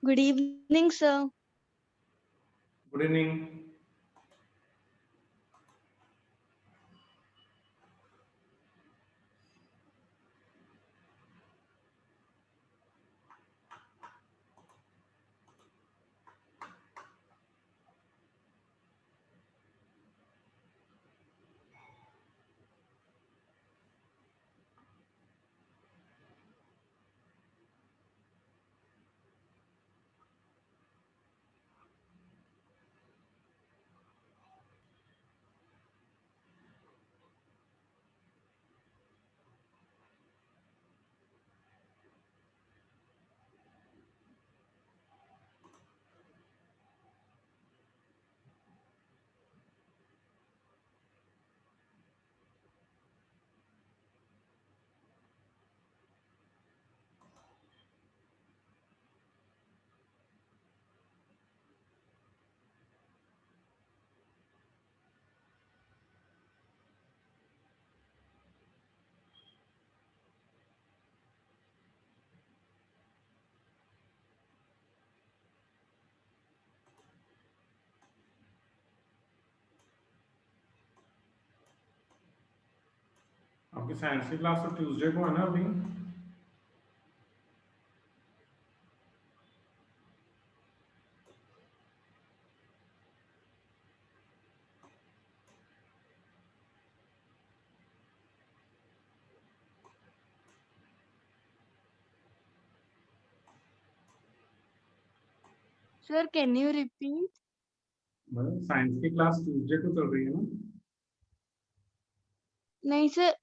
Good evening, sir. Good evening. आपकी science की class तो ट्यूसडे को है ना अभी? Sir, can you repeat? मतलब साइंस की क्लास ट्यूसडे को चल रही है ना? नहीं सर,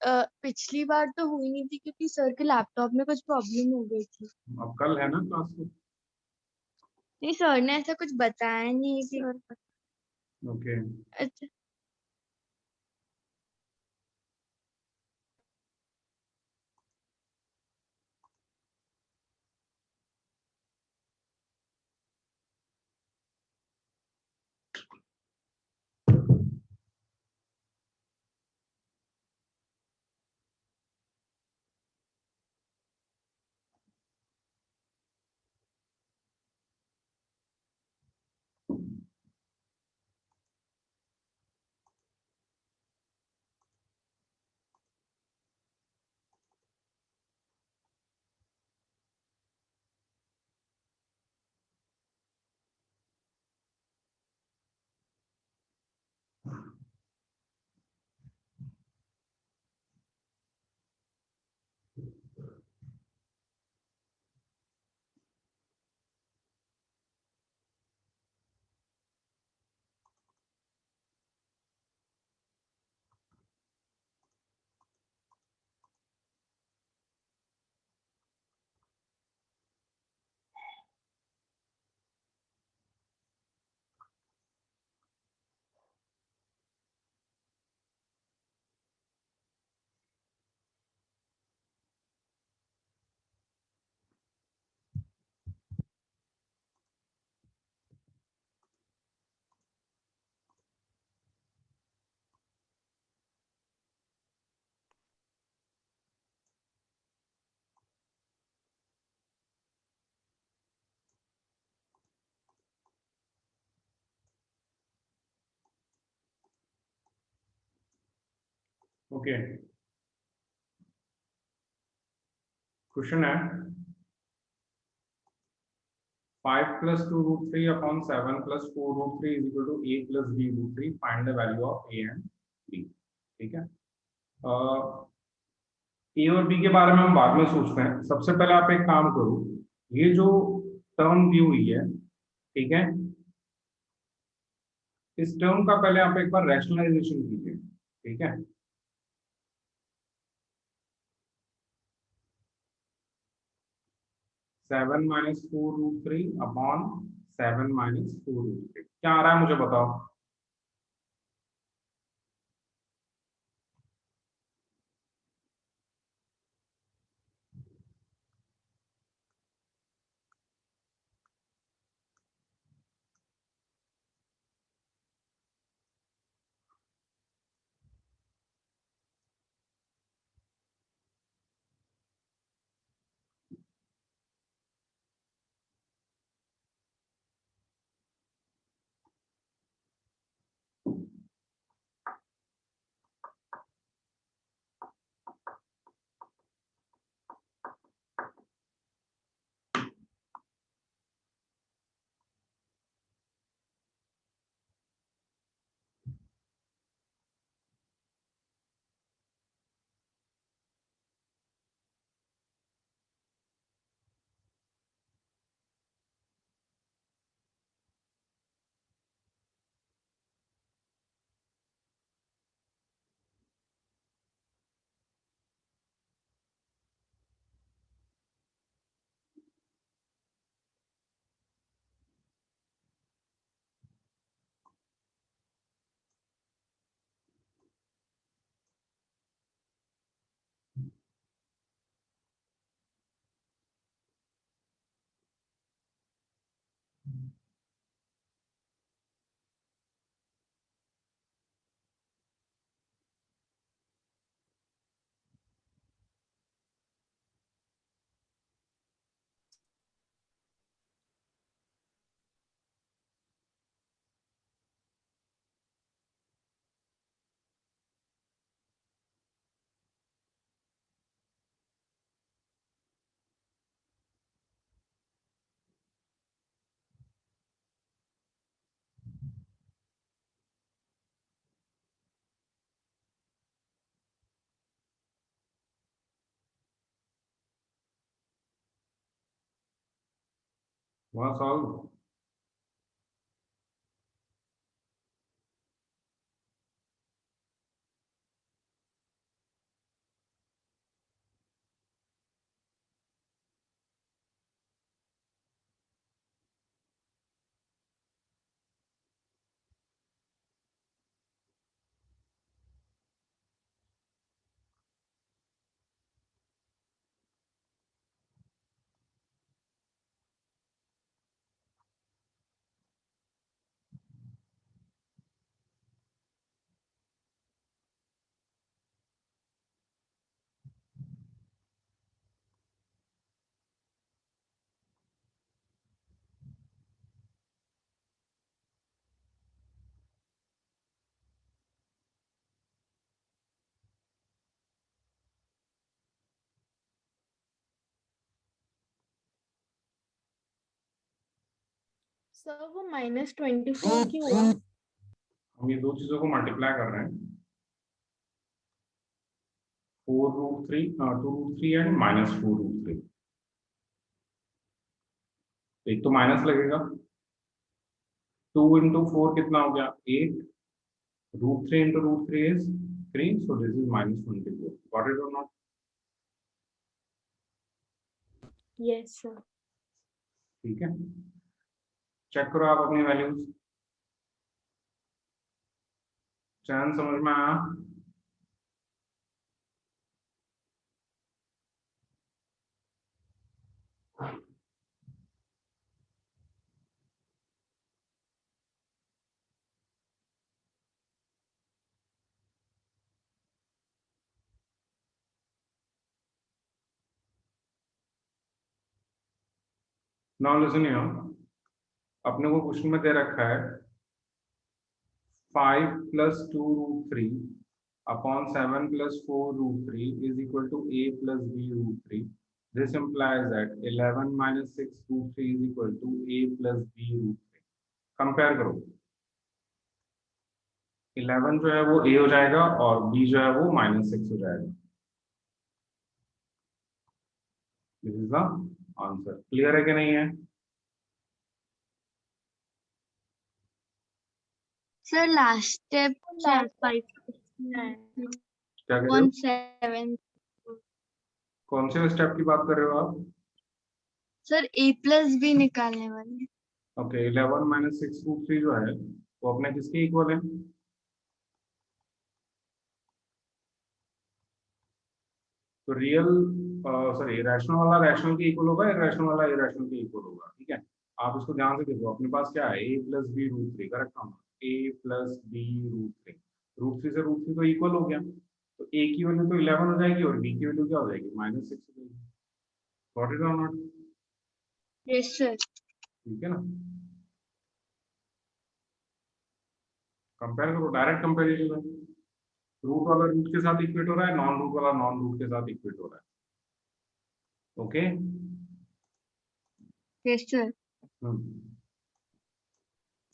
पिछली बार तो हुई नहीं थी क्योंकि सर के लैपटॉप में कुछ प्रॉब्लम हो गई थी। अब कल है ना क्लास को? नहीं, सर ने ऐसा कुछ बताया नहीं कि ओके। अच्छा। ओके, क्वेश्चन है 5 + 2√3 upon 7 + 4√3 is equal to a + b√3, find the value of a and b। ठीक है। ए और बी के बारे में हम बाद में सोचते हैं, सबसे पहले आप एक काम करो, ये जो टर्म दी हुई है, ठीक है, इस टर्म का पहले आप एक बार रैशनलाइजेशन कीजिए। ठीक है। 7 - 4√3 अपॉन 7 - 4√3 क्या आ रहा है मुझे बताओ। वहाँ सॉल्व। सर वो -24 क्यों हुआ? हम ये दो चीजों को मल्टीप्लाई कर रहे हैं, 4√3 2√3 एंड -4√3। एक तो माइनस लगेगा, 2 इंटू 4 कितना हो गया 8, √3 into √3 is 3, so this is -24। Got it और नॉट? Yes sir. ठीक है, चेक करो आप अपनी वैल्यूज। चैन समझ में आया? नाउ लिसन हियर, अपने को क्वेश्चन में दे रखा है 5 + 2√3 upon 7 + 4√3 is equal to a plus b√3. This implies that 11 - 6√3 is equal to a plus b√3. Compare करो, 11 जो है वो a हो जाएगा और b जो है वो -6 हो जाएगा। This is the answer. Clear है कि नहीं है? सर लास्ट स्टेप क्या कह रहे हो? 7 कौन से स्टेप की बात कर रहे हो आप? सर a+b निकालने वाले। ओके, 11 - 6√3 जो है वो अपने किसके इक्वल है? तो रियल सॉरी रैशनल वाला रैशनल के इक्वल होगा, इरेशनल वाला इरेशनल के इक्वल होगा। ठीक है, आप इसको ध्यान से देखो, अपने पास क्या है a + b√3, करेक्ट ना? a + b√3, √3 से √3 तो इक्वल हो गया, तो a की वैल्यू तो 11 हो जाएगी और b की वैल्यू क्या हो जाएगी -6 हो जाएगी। गॉट इट और नॉट? Yes sir. ठीक है ना, कंपेयर करो, डायरेक्ट कंपेरिजन है। रूट वाला रूट के साथ इक्वेट हो रहा है, नॉन रूट वाला नॉन रूट के साथ इक्वेट हो रहा है। Okay, yes sir.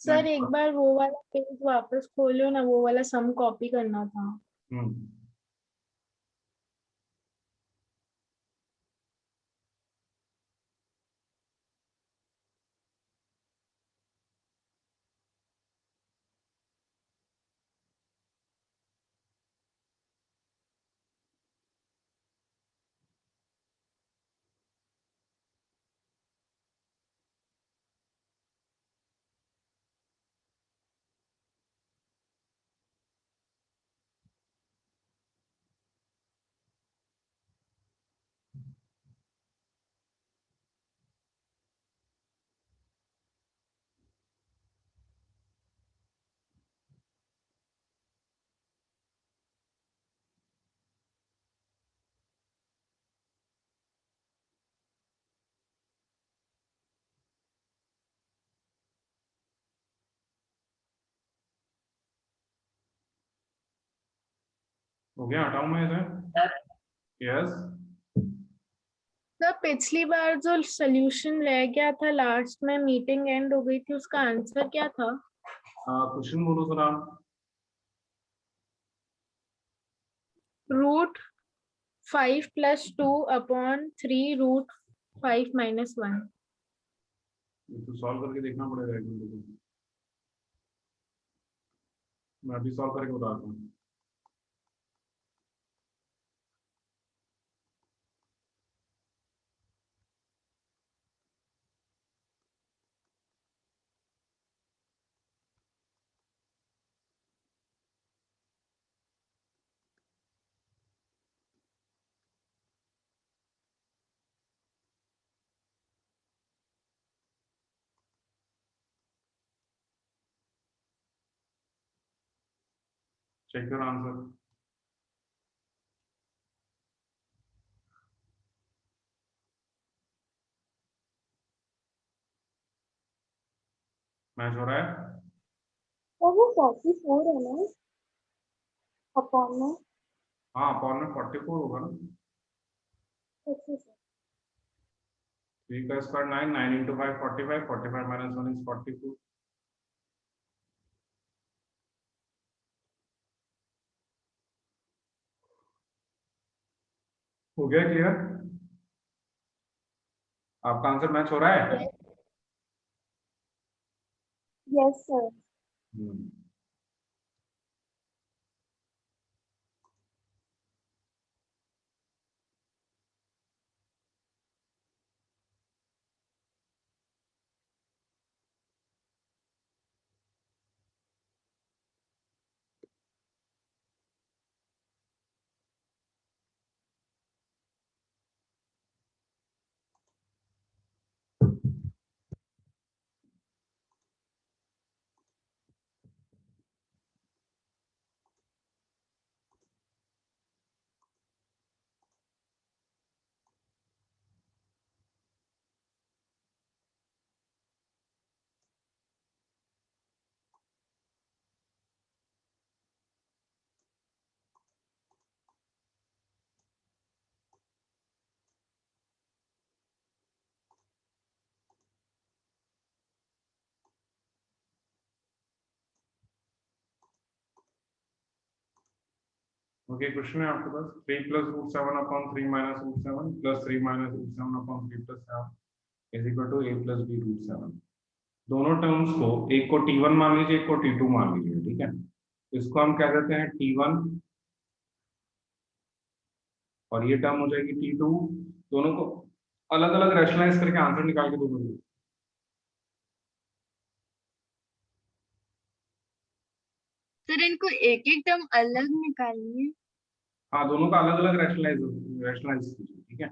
सर एक बार वो वाला पेज वापस खोलो ना, वो वाला सम कॉपी करना था। हो गया, हटाऊं मैं इसे? यस। सर पिछली बार जो सोल्यूशन रह गया था लास्ट में, मीटिंग एंड हो गई थी, उसका आंसर क्या था? क्वेश्चन बोलो सर आप। √5 + 2 upon 3 √5 - 1। ये तो सॉल्व करके देखना पड़ेगा एक मिनट को। मैं अभी सॉल्व करके बताता हूँ। Check your answer. मैच हो रहा है? तो वो 44 है ना अपॉन में। हाँ, अपॉन में 44 होगा ना। अच्छा सर। 3 का स्क्वायर 9, 9 इंटू 5 45, 45 माइनस 1 इज 44। हो गया क्लियर? आपका आंसर मैच हो रहा है? Yes sir. Hmm. Okay, question है आपके पास 3 plus root 7 upon 3 minus root 7 plus 3 minus root 7 upon 3 plus 7 is equal to a plus b root 7। दोनों टर्म्स को, एक को t1 मान लीजिए, एक को t2 मान लीजिए, ठीक है। इसको हम कह देते हैं t1 और ये टर्म हो जाएगी t2। दोनों को अलग अलग रैशनलाइज करके आंसर निकाल के दो मुझे। सर इनको एक एक टर्म अलग निकालनी है। हाँ, दोनों का अलग अलग रैशनलाइज रैशनलाइज कीजिए, ठीक है।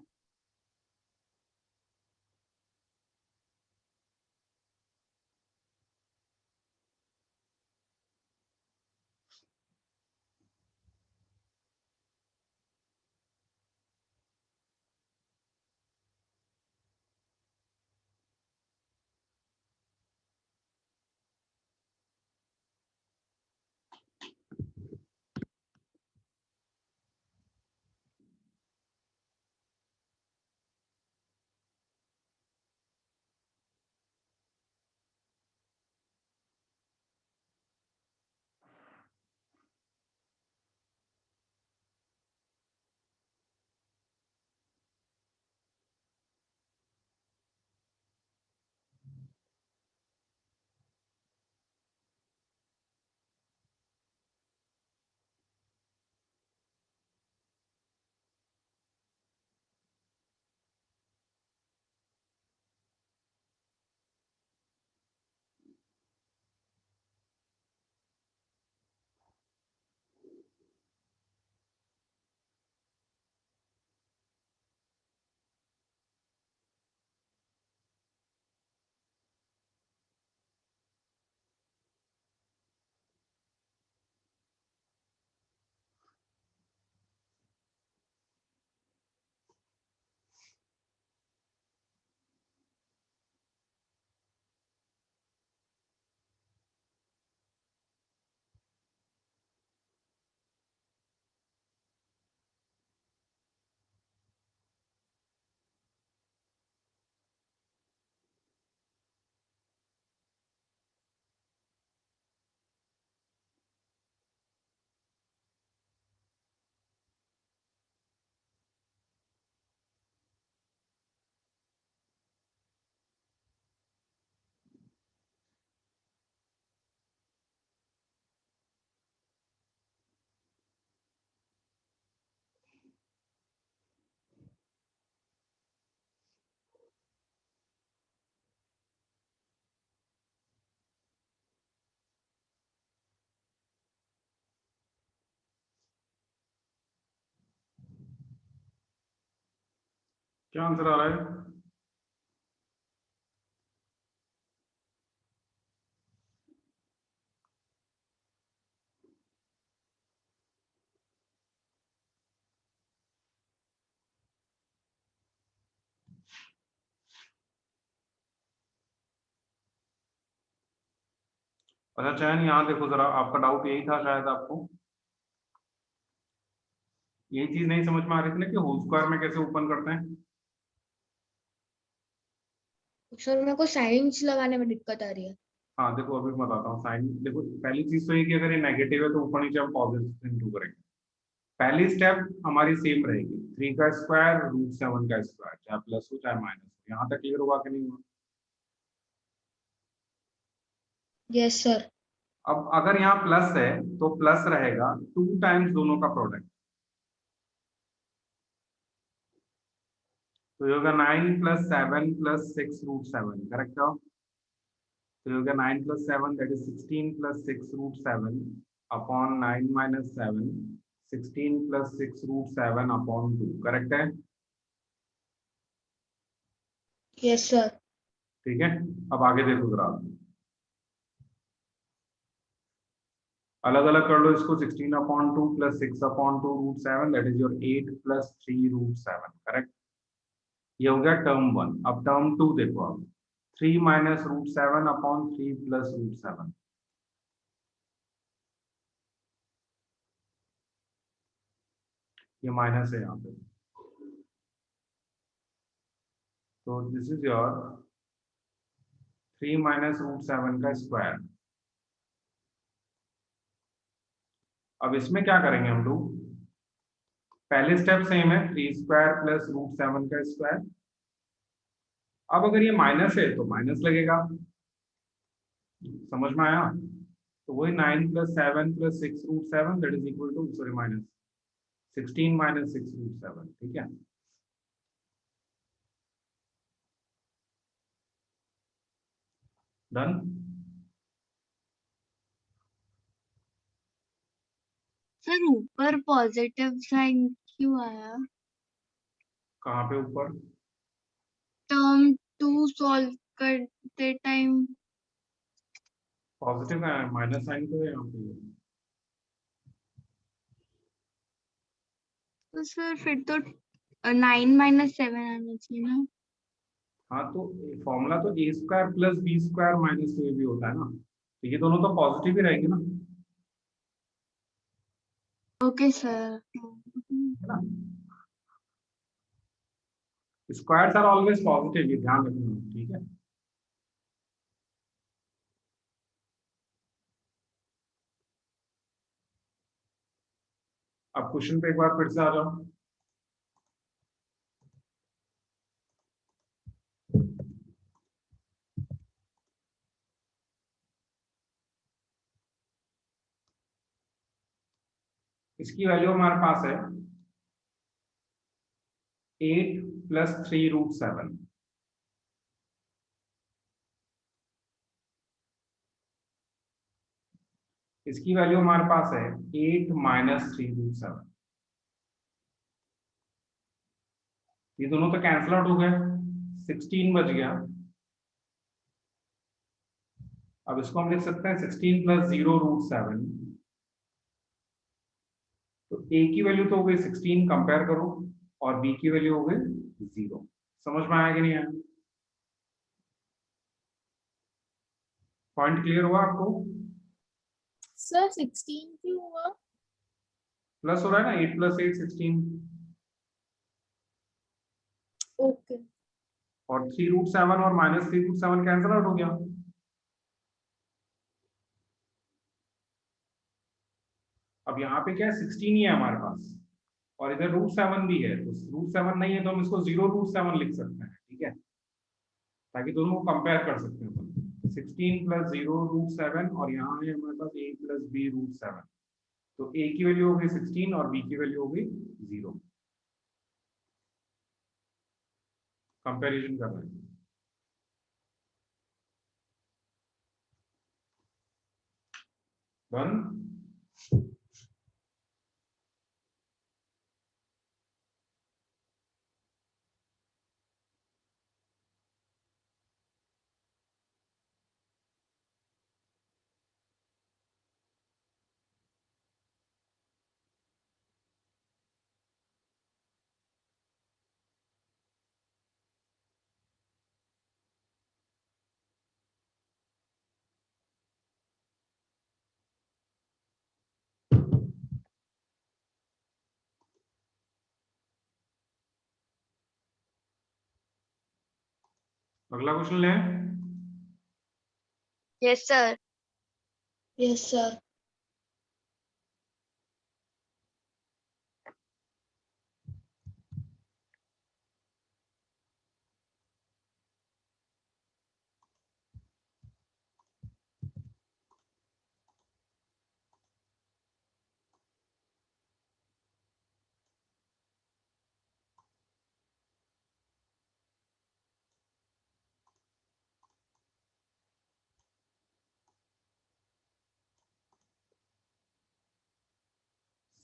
क्या आंसर आ रहा है? अच्छा चैन, यहाँ देखो जरा, आपका डाउट यही था शायद आपको, यही चीज नहीं समझ में आ रही थी ना कि होल स्क्वायर में कैसे ओपन करते हैं। सर मेरे को साइंस लगाने में दिक्कत आ रही है। हाँ देखो, अभी मैं बताता हूँ साइन। देखो पहली चीज तो ये कि अगर ये नेगेटिव है तो ऊपर नीचे हम पॉजिटिव इंटू करेंगे। पहली स्टेप हमारी सेम रहेगी, 3 का स्क्वायर रूट 7 का स्क्वायर, चाहे प्लस हो चाहे माइनस हो। यहाँ तक क्लियर हुआ कि नहीं हुआ? Yes sir. अब अगर यहाँ प्लस है तो प्लस रहेगा 2 टाइम्स दोनों का प्रोडक्ट, तो ये होगा 9 प्लस 7 प्लस 6 रूट 7, करेक्ट हो? तो ये होगा 9 plus 7 that is 16 plus 6 root 7 upon 9 minus 7, 16 plus 6 root 7 upon 2, correct है? Yes sir. ठीक है, अब आगे देखो जरा, अलग अलग कर लो इसको। 16 upon 2 plus 6 upon 2 root 7 that is your 8 plus 3 root 7, correct? ये हो गया टर्म 1। अब टर्म 2 देखो आप, 3 minus root 7 upon 3 plus root 7, ये माइनस है यहाँ पे, तो this is your 3 minus root 7 का स्क्वायर। अब इसमें क्या करेंगे हम लोग, पहले स्टेप सेम है, 3 स्क्वायर प्लस रूट 7 का स्क्वायर। अब अगर ये माइनस है तो माइनस लगेगा, समझ में आया? तो वही 9 plus 7 plus 6 root 7 that is equal to, sorry minus 16 minus 6 root 7, ठीक है? डन। सर ऊपर पॉजिटिव साइन क्यों आया? कहाँ पे ऊपर? टर्म 2 सॉल्व करते टाइम। पॉजिटिव है, माइनस साइन तो है यहाँ पे। तो सर फिर तो 9 माइनस 7 आना चाहिए ना। हाँ तो फॉर्मूला तो a square plus b square minus a भी होता है ना, तो ये दोनों तो पॉजिटिव ही रहेंगे ना, ओके सर। है ना? स्क्वायर्स आर ऑलवेज पॉजिटिव, ये ध्यान रखना, ठीक है? अब क्वेश्चन पे एक बार फिर से आ जाओ। इसकी वैल्यू हमारे पास है 8 प्लस 3 रूट 7। इसकी वैल्यू हमारे पास है 8 माइनस 3 रूट 7। ये दोनों तो कैंसिल आउट हो गए, 16 बच गया। अब इसको हम लिख सकते हैं 16 प्लस 0 रूट 7, तो ए की वैल्यू तो हो गई 16, कंपेयर करो, और बी की वैल्यू हो गई 0। समझ में आया कि नहीं आया? पॉइंट क्लियर हुआ आपको? सर 16 क्यों हुआ? प्लस हो रहा है ना, 8 प्लस 8 16, ओके। और 3 रूट 7 और माइनस 3 रूट 7 कैंसिल आउट हो गया। अब यहाँ पे क्या है, 16 ही है हमारे पास, और इधर रूट 7 भी है, तो रूट 7 नहीं है तो हम इसको 0 रूट 7 लिख सकते हैं, ठीक है? ताकि दोनों को कंपेयर कर सकते हैं अपन। 16 प्लस 0 रूट 7, और यहाँ है हमारे पास a प्लस बी रूट 7, तो a की वैल्यू हो गई 16 और b की वैल्यू हो गई 0। कंपैरिजन कर रहे हैं। वन। अगला क्वेश्चन लें। Yes sir. Yes sir.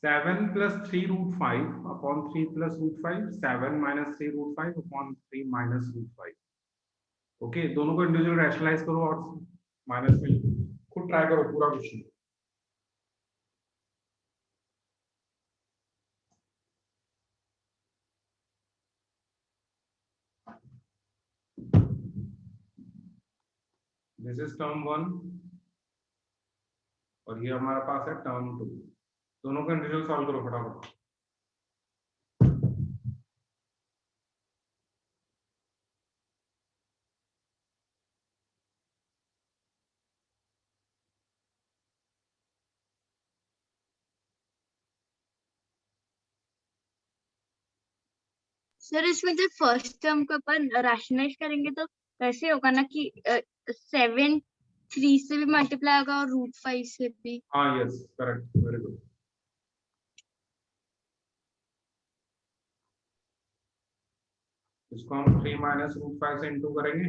Seven plus three root five upon three plus root five, seven minus three root five upon three minus root five. Okay, दोनों को इंडिविजुअल रैशनलाइज करो और माइनस में लिखो, खुद ट्राई करो पूरा question. This is term one और ये हमारा पास है टर्म टू। दोनों को इंडिविजुअल सॉल्व करो फटाफट। सर इसमें जब फर्स्ट टर्म को अपन रैशनलाइज करेंगे तो वैसे होगा ना कि 7 3 से भी मल्टीप्लाई होगा और रूट 5 से भी। हाँ यस करेक्ट, वेरी गुड। इसको हम 3 माइनस रूट 5 से इंटू करेंगे,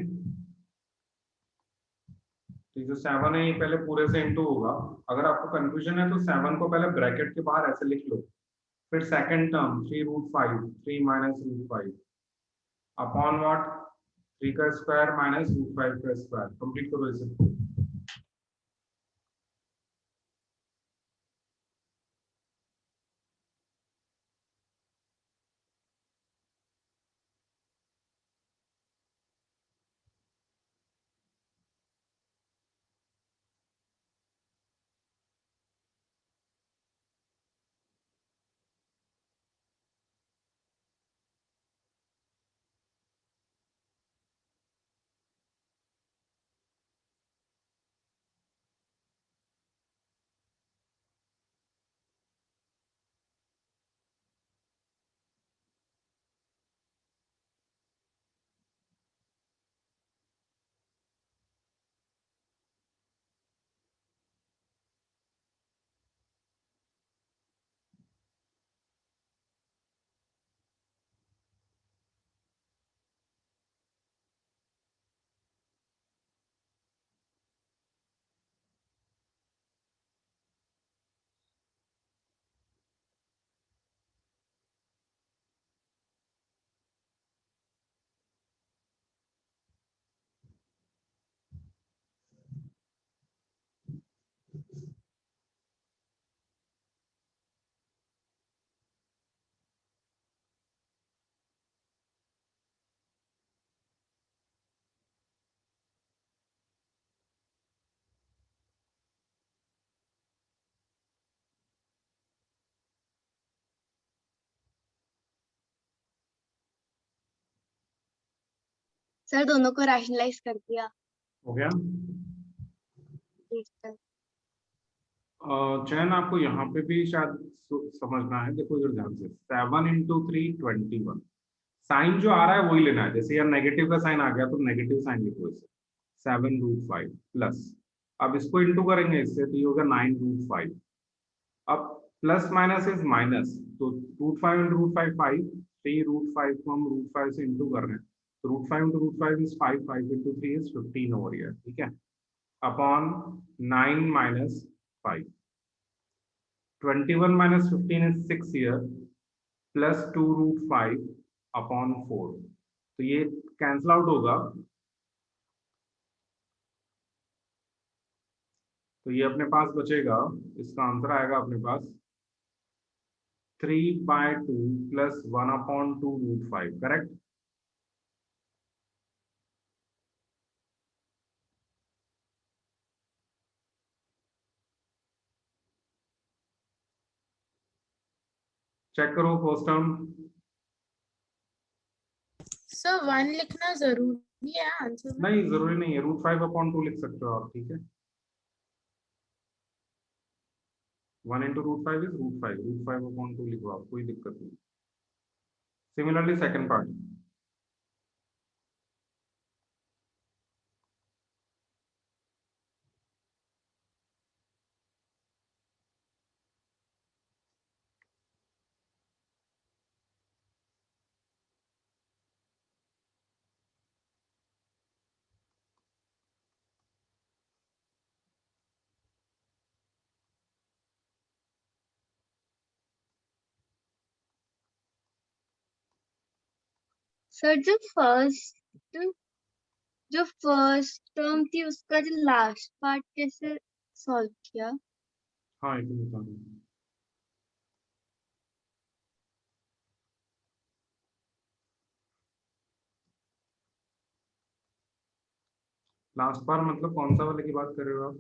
तो जो 7 है ये पहले पूरे से इंटू होगा। अगर आपको कंफ्यूजन है तो 7 को पहले ब्रैकेट के बाहर ऐसे लिख लो, फिर second term 3 root 5, 3 minus root 5 upon what, 3 का स्क्वायर माइनस रूट 5 का स्क्वायर। कंप्लीट करो इसे। सर दोनों को रैशनलाइज कर दिया। हो गया। जी सर। चयन आपको यहाँ पे भी शायद समझना है। देखो इधर ध्यान से, 7 इंटू 3 21, साइन जो आ रहा है वही लेना है। जैसे यार नेगेटिव का साइन आ गया तो नेगेटिव साइन लिखो इसे, 7 रूट 5 प्लस, अब इसको इंटू करेंगे इससे तो ये होगा 9 रूट 5। अब प्लस माइनस इज माइनस, तो रूट 5 इंटू रूट 5 5, 3 रूट 5 को हम रूट 5 से इंटू कर रहे हैं, तो root 5 into root 5 is 5, 5 into 3 is 15 over here, ठीक है, upon 9 minus 5, 21 minus 15 is 6 here, plus 2 root 5 upon 4, तो ये कैंसल आउट होगा, तो ये अपने पास बचेगा, इसका आंसर आएगा अपने पास 3/2 plus 1 upon 2 root 5, correct. Check करो फर्स्ट टर्म। सर 1 लिखना जरूर ये आंसर नहीं जरूरी नहीं है, √5/2 लिख सकते हो आप, ठीक है। 1 into √5 is √5, √5/2 लिखो आप, कोई दिक्कत नहीं। सिमिलरली सेकंड पार्ट, सर जो फर्स्ट टर्म थी उसका जो लास्ट पार्ट कैसे सॉल्व किया? हाँ एक मिनट बता दूं। लास्ट बार मतलब कौन सा वाले की बात कर रहे हो आप?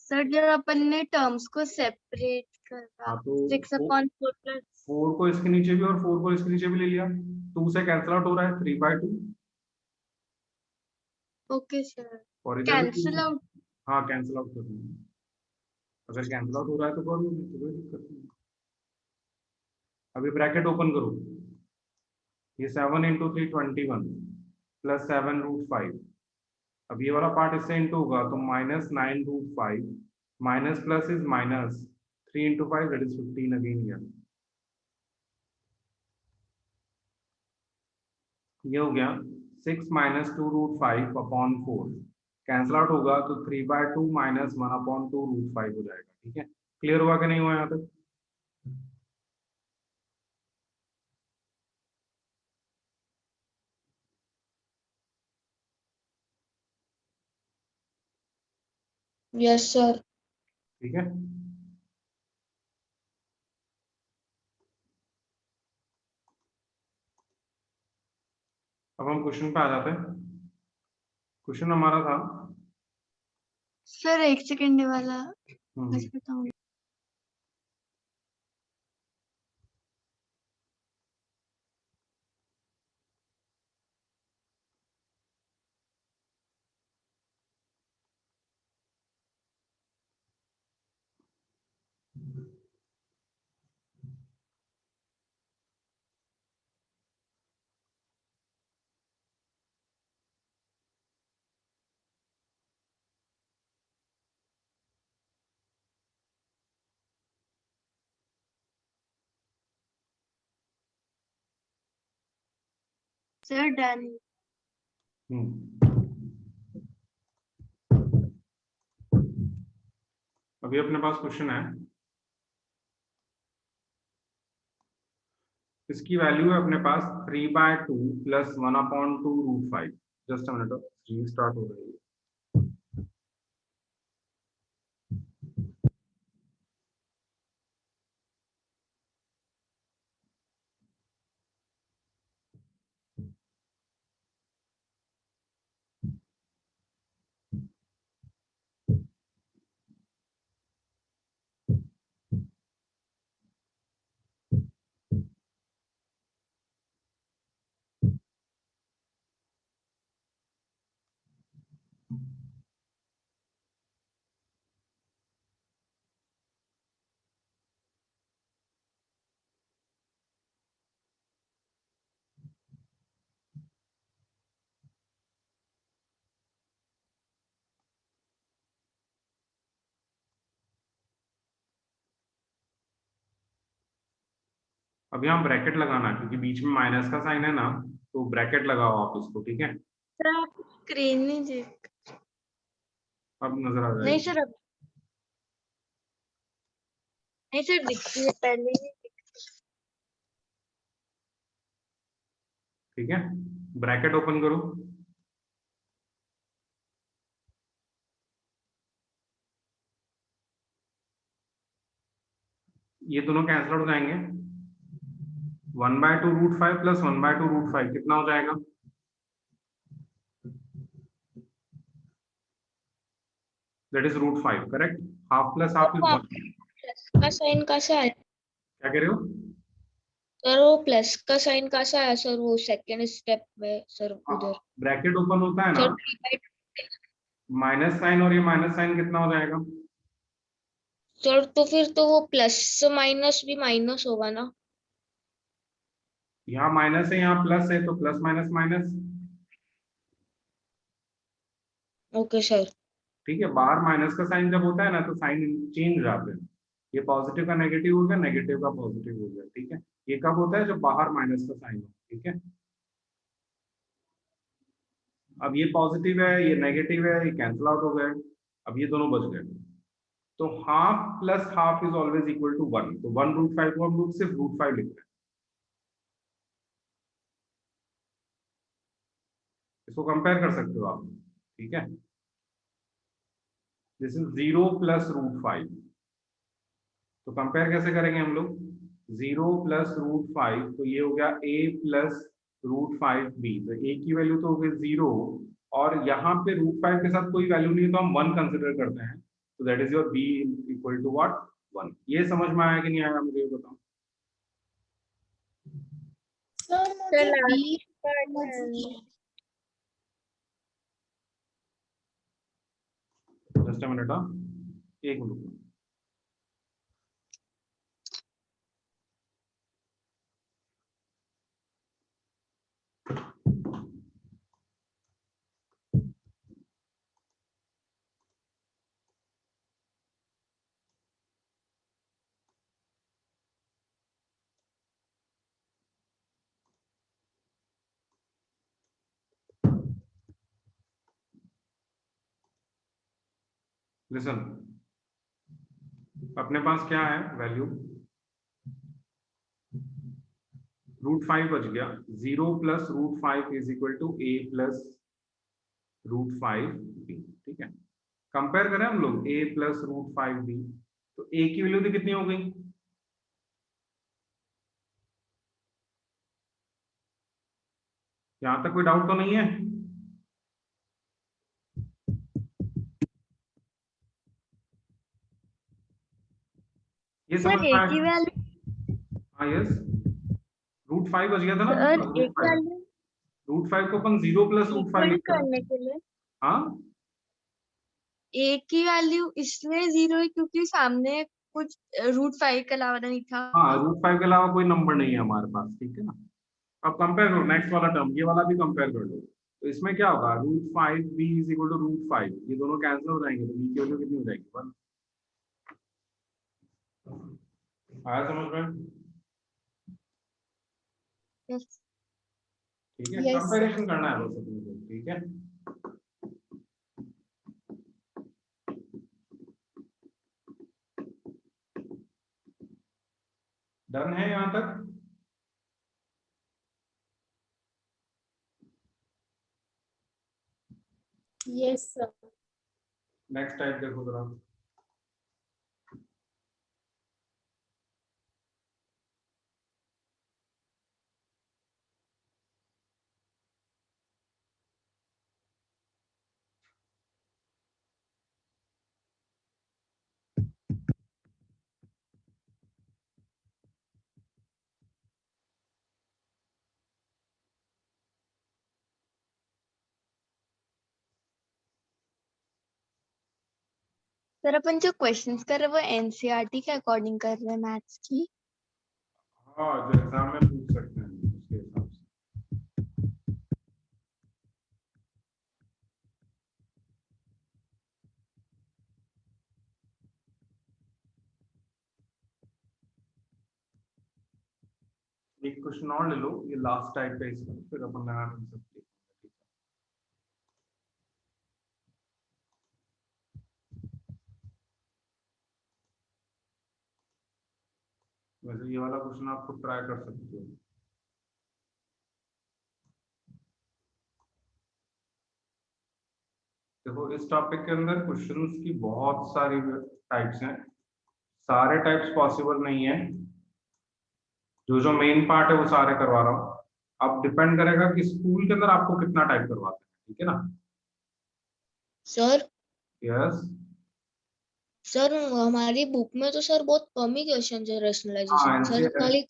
सर जब अपन ने टर्म्स को सेपरेट करा, हाँ तो 6/4 प्लस 4 को इसके नीचे भी और 4 को इसके नीचे भी ले लिया, 2 से कैंसिल आउट हो रहा है, 3/2। ओके सर, और इधर भी 2 कैंसिल से, आउट। हाँ कैंसिल आउट कर दूंगा, अगर कैंसिल आउट हो रहा है तो कर लो, कोई दिक्कत नहीं। अभी ब्रैकेट ओपन करो, ये 7 into 3 21 प्लस 7√5। अब ये वाला पार्ट इससे इंटू होगा तो -9√5 minus plus is minus 3 into 5 that is 15 again here. ये हो गया 6 - 2√5/4, कैंसिल आउट होगा तो 3/2 - 1/2√5 हो जाएगा, ठीक है। क्लियर हुआ कि नहीं हुआ यहाँ तक? Yes sir. ठीक है, अब हम क्वेश्चन पे आ जाते हैं। क्वेश्चन हमारा था, सर एक सेकंड वाला हम्म, बस बताऊं। Sir done. अभी अपने पास क्वेश्चन है, इसकी वैल्यू है अपने पास 3/2 plus 1/2√5। Just a minute, screen start हो रही है। अब यहाँ ब्रैकेट लगाना है क्योंकि बीच में माइनस का साइन है ना, तो ब्रैकेट लगाओ आप इसको, ठीक है। सर आप स्क्रीन नहीं देख। अब नजर आ नहीं जाएगी, सर अब नहीं सर, दिखती है पहले ही। ठीक है। ब्रैकेट ओपन करो, ये दोनों कैंसिल आउट हो जाएंगे। 1/2√5 प्लस 1/2√5 कितना हो जाएगा? That is √5, correct. Half plus half is 1। Plus का साइन कैसे आया? क्या कह रहे हो? सर वो प्लस का साइन कैसा है सर, वो सेकंड स्टेप में सर उधर ब्रैकेट ओपन होता है ना, सर माइनस साइन और ये माइनस साइन कितना हो जाएगा? सर तो फिर तो वो प्लस माइनस भी माइनस होगा ना। यहाँ माइनस है यहाँ प्लस है, तो plus minus minus. Okay sir. ठीक है, बाहर माइनस का साइन जब होता है ना तो साइन चेंज हो जाते हैं, ये पॉजिटिव का नेगेटिव हो गया, नेगेटिव का पॉजिटिव हो गया। ठीक है, ये कब होता है? जब बाहर माइनस का साइन हो। ठीक है, अब ये पॉजिटिव है ये नेगेटिव है, ये कैंसिल आउट हो गए, अब ये दोनों बच गए। तो half plus half is always equal to 1, तो 1√5 को हम लोग सिर्फ √5 लिख रहे हैं। इसको कंपेयर कर सकते हो आप। ठीक है, दिस इज 0 प्लस √5, तो कंपेयर कैसे करेंगे हम लोग? 0 प्लस √5, तो ये हो गया a प्लस √5b, तो a की वैल्यू तो हो गई 0, और यहाँ पे √5 के साथ कोई वैल्यू नहीं है तो हम 1 कंसिडर करते हैं, तो that is your b equal to what? 1। ये समझ में आया कि नहीं आया, मुझे बताओ। सर मुझे बी जस्ट अ मिनट, एक मिनट। लिसन, अपने पास क्या है वैल्यू? √5 बच गया, 0 plus √5 is equal to a plus √5b। ठीक है, कंपेयर करें हम लोग a प्लस √5b, तो a की वैल्यू तो कितनी हो गई? यहां तक कोई डाउट तो नहीं है? ये समझ सर में एक ही आया? वैल्यू। हाँ यस, √5 बच गया था ना सर अपने पास, एक वैल्यू √5 को अपन 0 प्लस √5 इक्वल लिखते हैं। करने के लिए हाँ, एक की वैल्यू इसलिए 0 है क्योंकि सामने कुछ √5 के अलावा नहीं था। हाँ, √5 के अलावा कोई नंबर नहीं है हमारे पास। ठीक है ना, अब कंपेयर करो नेक्स्ट वाला टर्म, ये वाला भी कंपेयर कर लो, तो इसमें क्या होगा? √5b इज इक्वल टू √5, ये दोनों कैंसिल हो जाएंगे, तो b की वैल्यू कितनी हो जाएगी? 1। आया समझ में? यस। ठीक है, Yes, sir. कंपैरिजन करना है बस अपने को। ठीक है, डन है यहां तक? Yes, sir. नेक्स्ट टाइप देखो जरा। सर अपन जो क्वेश्चंस कर रहे हैं वो एनसीईआरटी के अकॉर्डिंग कर रहे हैं मैथ्स की। हाँ, जो एग्जाम में पूछ सकते हैं उसके हिसाब से। एक क्वेश्चन और ले लो, ये लास्ट टाइप है इसका, फिर अपन लगा नहीं सकते। वैसे ये वाला क्वेश्चन आप खुद ट्राई कर सकते हो। देखो, इस टॉपिक के अंदर क्वेश्चंस की बहुत सारी टाइप्स हैं, सारे टाइप्स पॉसिबल नहीं है, जो मेन पार्ट है वो सारे करवा रहा हूँ। अब डिपेंड करेगा कि स्कूल के अंदर आपको कितना टाइप करवाते हैं। ठीक है ना? Sir yes. सर हमारी बुक में तो सर बहुत कम ही क्वेश्चन है हाँ, रैशनलाइजेशन, सर खाली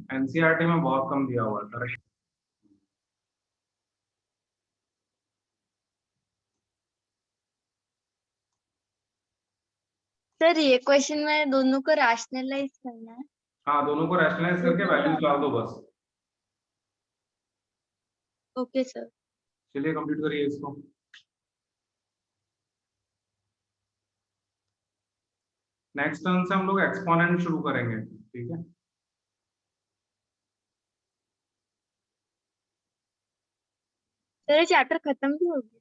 एनसीईआरटी में बहुत कम दिया हुआ है, करेक्ट। सर ये क्वेश्चन में दोनों को रैशनलाइज करना है। हाँ, दोनों को रैशनलाइज करके वैल्यूज डाल दो बस। Okay sir. चलिए कंप्लीट करिए इसको। नेक्स्ट टर्म से हम लोग एक्सपोनेंट शुरू करेंगे, ठीक है। सर चैप्टर खत्म भी हो गया?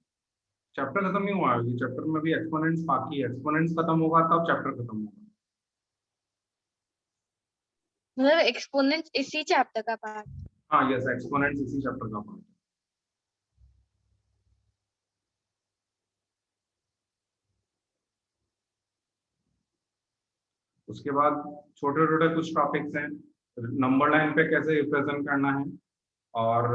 चैप्टर खत्म नहीं हुआ है, चैप्टर में भी एक्सपोनेंट्स बाकी है, एक्सपोनेंट्स खत्म होगा तब चैप्टर खत्म होगा। मतलब एक्सपोनेंट इसी चैप्टर का पार्ट? हाँ यस, एक्सपोनेंट्स इसी चैप्टर का पार्ट है। उसके बाद छोटे छोटे कुछ टॉपिक्स हैं, नंबर लाइन पे कैसे रिप्रेजेंट करना है, और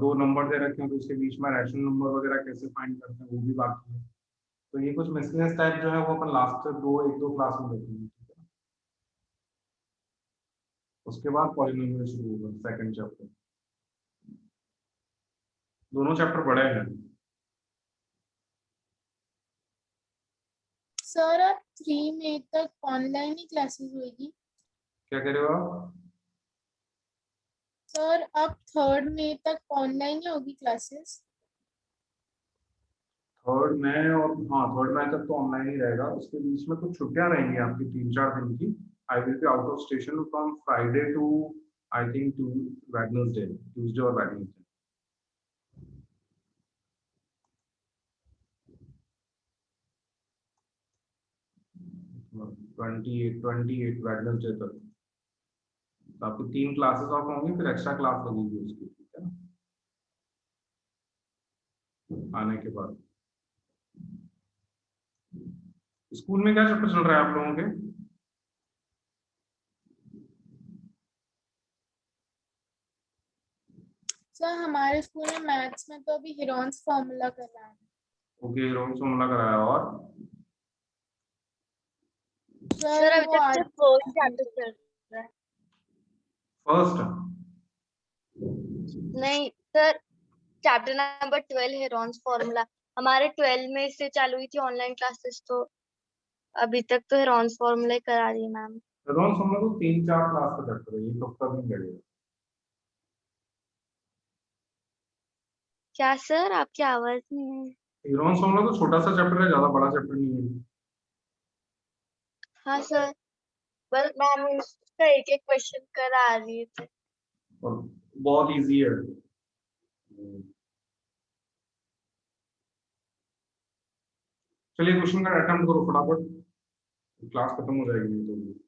दो नंबर दे रखे हैं तो उसके बीच में रैशनल नंबर वगैरह कैसे फाइंड करते हैं वो भी बाकी है। तो ये कुछ मिसलेनियस टाइप जो है वो अपन लास्ट एक दो क्लास में देखेंगे, ठीक है। उसके बाद पॉलिनोमियल शुरू होगा, सेकंड चैप्टर। दोनों चैप्टर बड़े हैं। सर अब 3 मई तक ऑनलाइन ही क्लासेस होगी? क्या कह रहे हो आप? सर अब 3 मई तक ऑनलाइन ही होगी क्लासेस? थर्ड में, और हाँ थर्ड में तक तो ऑनलाइन ही रहेगा, उसके बीच में कुछ छुट्टियां रहेंगी आपकी 3-4 दिन की। I will be out of station from Friday to I think to Wednesday, Tuesday और वेडनेसडे। ट्वेंटी एट वेडनेसडे तक तो आपकी 3 क्लासेस ऑफ होंगी, फिर एक्स्ट्रा क्लास लगेगी उसकी, ठीक है ना, आने के बाद। स्कूल में क्या चैप्टर चल रहा है आप लोगों के? सर हमारे स्कूल में मैथ्स में तो अभी हेरोन्स फॉर्मूला कर रहा है। ओके, रोम फॉर्मूला कराया, और सर अभी वो तक आज सिर्फ फर्स्ट चैप्टर चल रहा है। फर्स्ट? नहीं sir, chapter number 12 Heron's formula. हमारे 12 में से चालू हुई थी ऑनलाइन क्लासेस, तो अभी तक तो हेरोन्स फॉर्मूला ही करा रही है मैम। रोम फॉर्मूला तो 3-4 क्लास का चैप्टर है, ये तो कब नहीं लगेगा। क्या सर, आपकी आवाज नहीं है। हीरोन्स फॉर्मूला तो छोटा सा चैप्टर है, ज्यादा बड़ा चैप्टर नहीं है। हाँ सर, बस मैम उसका एक एक क्वेश्चन करा रही थे। और बहुत इजी है। चलिए क्वेश्चन का अटेम्प्ट करो फटाफट, क्लास खत्म हो जाएगी नहीं तो।